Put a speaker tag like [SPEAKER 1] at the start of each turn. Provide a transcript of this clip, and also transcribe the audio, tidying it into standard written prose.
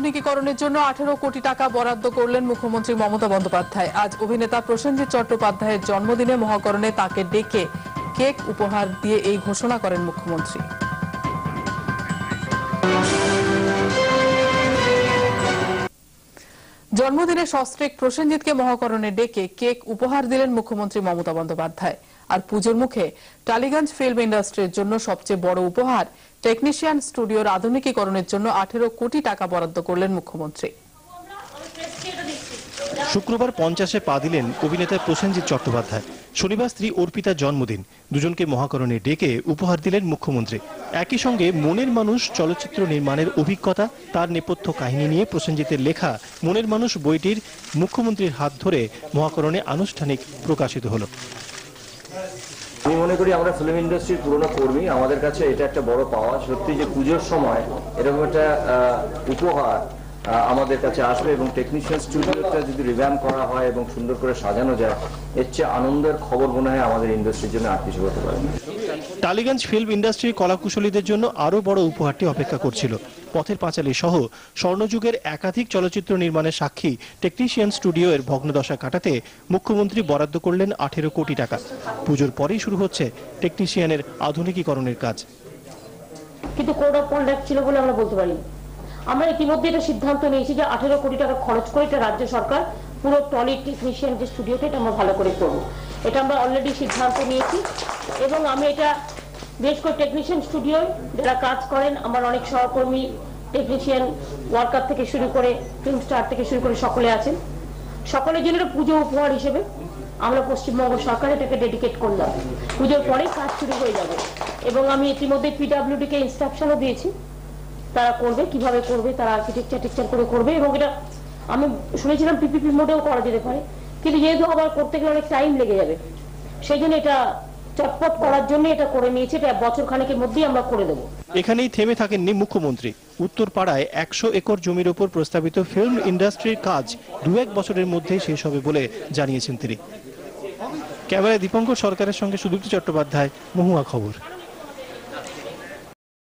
[SPEAKER 1] আধুনিকীকরণের জন্য 18 কোটি টাকা বরাদ্দ করলেন মুখ্যমন্ত্রী মমতা বন্দ্যোপাধ্যায়। আজ অভিনেতা প্রসেনজিৎ চট্টোপাধ্যায়ের জন্মদিনে মহাকরণে তাকে ডেকে কেক উপহার দিয়ে এই ঘোষণা করেন মুখ্যমন্ত্রী। জন্মদিনে সস্ত্রীক প্রসেনজিৎকে মহাকরণে ডেকে কেক উপহার দিলেন মুখ্যমন্ত্রী মমতা বন্দ্যোপাধ্যায়। আর পুজোর মুখে টালিগঞ্জ ফিল্ম ইন্ডাস্ট্রির জন্য সবচেয়ে বড় উপহার টেকনিশিয়ান স্টুডিওর আধুনিকীকরণের জন্য 18 কোটি টাকা বরাদ্দ করলেন মুখ্যমন্ত্রী।
[SPEAKER 2] শুক্রবার 50-এ পা দিলেন অভিনেতা প্রসেনজিৎ চট্টোপাধ্যায়। শনিবার স্ত্রী অর্পিতার জন্মদিন। দুজনকে মহাকরণে ডেকে উপহার দিলেন মুখ্যমন্ত্রী। একই সঙ্গে মনের মানুষ চলচ্চিত্র নির্মাণের অভিজ্ঞতা, তার নেপথ্য কাহিনী নিয়ে প্রসেনজিতের লেখা মনের মানুষ বইটির মুখ্যমন্ত্রীর হাত ধরে মহাকরণে আনুষ্ঠানিক প্রকাশিত হলো।
[SPEAKER 3] আমি মনে করি আমরা ফিল্ম ইন্ডাস্ট্রির পুরনো কর্মী, আমাদের কাছে এটা একটা বড় পাওয়া। সত্যি যে পুজোর সময় এরকম একটা উপহার আমাদের কাছে আসবে এবং টেকনিশিয়ান স্টুডিওটা যদি রিভ্যাম্প করা হয় এবং সুন্দর করে সাজানো যায়, এর চেয়ে আনন্দের খবর মনে হয় আমাদের ইন্ডাস্ট্রির জন্য আর কিছু হতে পারে।
[SPEAKER 2] টালিগঞ্জ ফিল্ম ইন্ডাস্ট্রির কলাকুশলীদের জন্য আরও বড় উপহারটি অপেক্ষা করছিল। পথের পাঁচালী সহ স্বর্ণযুগের একাধিক চলচ্চিত্র নির্মাণের সাক্ষী টেকনিশিয়ান স্টুডিও এর ভগ্নদশা কাটাতে মুখ্যমন্ত্রী বরাদ্দ করলেন 18 কোটি টাকা। পুজোর পরেই শুরু হচ্ছে টেকনিশিয়ানের আধুনিকীকরণের কাজ।
[SPEAKER 4] কিন্তু কোড অফ কন্ডাক্ট ছিল বলে আমরা বলতে পারি। আমরা ইতিমধ্যে এটা সিদ্ধান্ত নিয়েছি যে 18 কোটি টাকা খরচ করে এটা রাজ্য সরকার পুরো টলি টেকনিশিয়ান যে স্টুডিওটা এটা আমরা ভালো করে করব। এটা আমরা অলরেডি সিদ্ধান্ত নিয়েছি এবং আমি এটা বেশ করে টেকনিশিয়ান স্টুডিও যারা কাজ করেন, আমার অনেক সহকর্মী টেকনিশিয়ান ওয়ার্কার থেকে শুরু করে ফিল্ম স্টার থেকে শুরু করে সকলে আছেন। সকলের জন্য পুজো উপহার হিসেবে আমরা পশ্চিমবঙ্গ সরকার এটাকে ডেডিকেট করলাম। পুজোর পরে কাজ শুরু হয়ে যাবে এবং আমি ইতিমধ্যে পিডব্লিউডি কে ইনস্ট্রাকশনও দিয়েছি, তারা করবে, কিভাবে করবে, তারা আর্কিটেকচার করে করবে। এবং এটা আমি শুনেছিলাম পিপিপি মোডেও করা যেতে পারে, কিন্তু যেহেতু আবার করতে গেলে অনেক টাইম লেগে যাবে, সেই জন্য এটা চটপট করার জন্য এটা করে নিয়েছে। এটা বছর খানেকের মধ্যেই আমরা করে দেবো।
[SPEAKER 2] এখানেই থেমে থাকেননি মুখ্যমন্ত্রী। উত্তরপাড়ায় 100 একর জমির ওপর প্রস্তাবিত ফিল্ম ইন্ডাস্ট্রির কাজ 2-1 বছরের মধ্যেই শেষ হবে বলে জানিয়েছেন তিনি। ক্যামেরায় দীপঙ্কর সরকারের সঙ্গে সুদীপ্ত চট্টোপাধ্যায়, মহুয়া খবর।